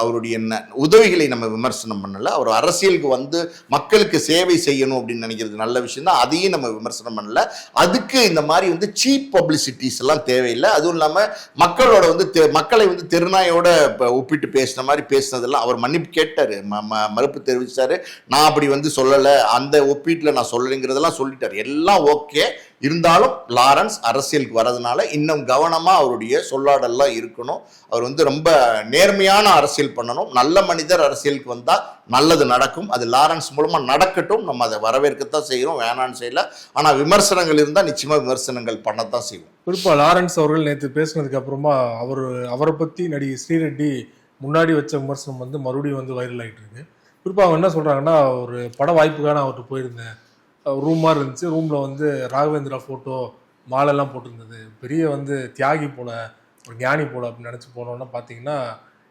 உதவிகளை நம்ம விமர்சனம் பண்ணல. அவர் அரசியலுக்கு வந்து மக்களுக்கு சேவை செய்யணும் அப்படின்னு நினைக்கிறது நல்ல விஷயம் தான், அதையும் நம்ம விமர்சனம் பண்ணல. அதுக்கு இந்த மாதிரி வந்து சீப் பப்ளிசிட்டிஸ் எல்லாம் தேவையில்லை. அதுவும் இல்லாமல் மக்களோட வந்து மக்களை வந்து தெருநாயோட ஒப்பிட்டு பேசின மாதிரி பேசினதெல்லாம் அவர் மன்னிப்பு கேட்டார், மறுப்பு தெரிவிச்சாரு. நான் அப்படி வந்து சொல்லலை, அந்த ஒப்பீட்டில் நான் சொல்லலைங்கிறதெல்லாம் சொல்லிட்டார். எல்லாம் ஓகே. இருந்தாலும் லாரன்ஸ் அரசியலுக்கு வரதுனால இன்னும் கவனமா அவருடைய சொல்லாடெல்லாம் இருக்கணும். அவர் வந்து ரொம்ப நேர்மையான அரசியல் பண்ணணும். நல்ல மனிதர் அரசியலுக்கு வந்தா நல்லது நடக்கும். அது லாரன்ஸ் மூலமா நடக்கட்டும். நம்ம அதை வரவேற்கத்தான் செய்யறோம், வேணான்னு செய்யல. ஆனா விமர்சனங்கள் இருந்தா நிச்சயமா விமர்சனங்கள் பண்ணத்தான் செய்வோம். குறிப்பா லாரன்ஸ் அவர்கள் நேற்று பேசினதுக்கு அப்புறமா அவரை பத்தி நடிகை ஸ்ரீரெட்டி முன்னாடி வச்ச விமர்சனம் வந்து மறுபடியும் வந்து வைரல் ஆகிட்டு இருக்கு. குறிப்பா அவங்க என்ன சொல்றாங்கன்னா, ஒரு பட வாய்ப்புக்கான அவர்கிட்ட போயிருந்தேன், ரூம் மாதிரி இருந்துச்சு, ரூமில் வந்து ராகவேந்திரா ஃபோட்டோ மாலெல்லாம் போட்டிருந்தது, பெரிய வந்து தியாகி போல, ஒரு ஞானி போல அப்படின்னு நினச்சி போனோன்னா பார்த்தீங்கன்னா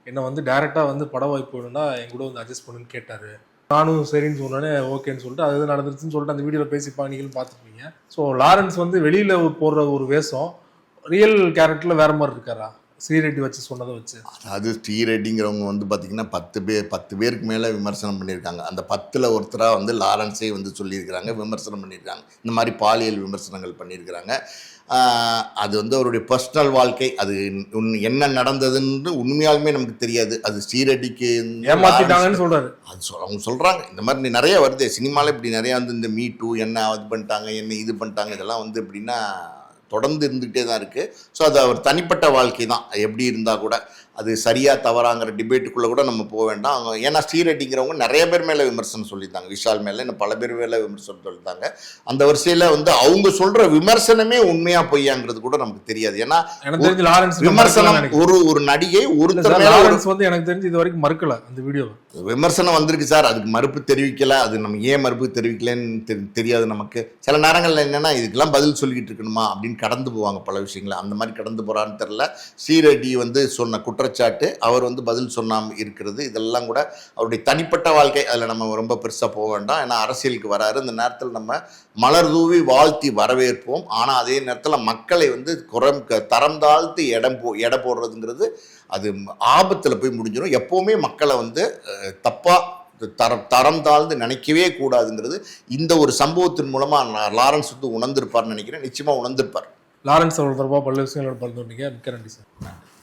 என்னை வந்து டைரெக்டாக வந்து பட வாய்ப்பு வேணும்னா என் கூட வந்து அட்ஜஸ்ட் பண்ணுன்னு கேட்டார். நானும் சரின்னு சொன்னோன்னே ஓகேன்னு சொல்லிட்டு அது நடந்துருச்சுன்னு சொல்லிட்டு அந்த வீடியோவில் பேசிப்பா நீங்களும் பார்த்துருப்பீங்க. ஸோ லாரன்ஸ் வந்து வெளியில் போடுற ஒரு வேஷம் ரியல் கேரக்டரில் வேற மாதிரி இருக்காரா ஸ்ரீரெட்டி வச்சு சொன்னதை வச்சு? அதாவது ஸ்ரீரெட்டிங்கிறவங்க வந்து பார்த்தீங்கன்னா 10 பேருக்கு மேலே விமர்சனம் பண்ணியிருக்காங்க. அந்த 10ல் ஒருத்தராக வந்து லாரன்ஸே வந்து சொல்லியிருக்கிறாங்க, விமர்சனம் பண்ணியிருக்காங்க. இந்த மாதிரி பாலியல் விமர்சனங்கள் பண்ணியிருக்கிறாங்க. அது வந்து அவருடைய பர்சனல் வாழ்க்கை, அது என்ன நடந்ததுன்னு உண்மையாலுமே நமக்கு தெரியாது. அது ஸ்ரீரெட்டிக்கு ஏமாத்திட்டாங்கன்னு சொல்றாரு. அது அவங்க சொல்கிறாங்க. இந்த மாதிரி நிறைய வருது சினிமாவில், இப்படி நிறையா வந்து இந்த மீ டூ என்ன அது பண்ணிட்டாங்க, என்ன இது பண்ணிட்டாங்க, இதெல்லாம் வந்து எப்படின்னா தொடர்ந்து இருந்துகிட்டே தான் இருக்குது. ஸோ அது அவர் தனிப்பட்ட வாழ்க்கை தான். எப்படி இருந்தால் கூட அது சரியா தவறாங்கிற டிபேட்டுக்குள்ளே கூட நம்ம போக வேண்டாம். அவங்க ஏன்னா ஸ்ரீரெட்டிங்கிறவங்க நிறைய பேர் மேலே விமர்சனம் சொல்லியிருந்தாங்க, விஷால் மேலே, இன்னும் பல பேர் மேலே விமர்சனம் சொல்லியிருந்தாங்க. அந்த வரிசையில் வந்து அவங்க சொல்கிற விமர்சனமே உண்மையாக பொய்யாங்கிறது கூட நமக்கு தெரியாது. ஏன்னா விமர்சனம் ஒரு நடிகை ஒருத்தர் வந்து எனக்கு தெரிஞ்சு இது வரைக்கும் மறுக்கல. அந்த வீடியோ விமர்சனம் வந்திருக்கு சார், அதுக்கு மறுப்பு தெரிவிக்கல. அது நம்ம ஏன் மறுப்பு தெரிவிக்கலன்னு தெரியாது நமக்கு. சில நேரங்களில் என்னென்னா இதுக்கெல்லாம் பதில் சொல்லிக்கிட்டு இருக்கணுமா அப்படின்னு கடந்து போவாங்க பல விஷயங்களை. அந்த மாதிரி கடந்து போகிறான்னு தெரில. ஸ்ரீரெட்டி வந்து சொன்ன குற்றச்சாட்டு, அவர் வந்து பதில் சொன்னாமல் இருக்கிறது, இதெல்லாம் கூட அவருடைய தனிப்பட்ட வாழ்க்கை. அதில் நம்ம ரொம்ப பெருசாக போக வேண்டாம். ஏன்னா அரசியலுக்கு வராரு. இந்த நேரத்தில் நம்ம மலர் தூவி வாழ்த்தி வரவேற்போம். ஆனால் அதே நேரத்தில் மக்களை வந்து தரம் தாழ்த்தி எடை போடுறதுங்கிறது அது ஆபத்தில் போய் முடிஞ்சிடும். எப்போவுமே மக்களை வந்து தரம் தாழ்ந்து நினைக்கவே கூடாதுங்கிறது இந்த ஒரு சம்பவத்தின் மூலமாக லாரன்ஸ் வந்து உணர்ந்திருப்பார்னு நினைக்கிறேன். நிச்சயமாக உணர்ந்திருப்பார். லாரன்ஸ் அவர்கள் தொடர்பாக பல விஷயங்களோட பகிர்ந்து கொண்டீங்க. மிக்க நன்றி சார்.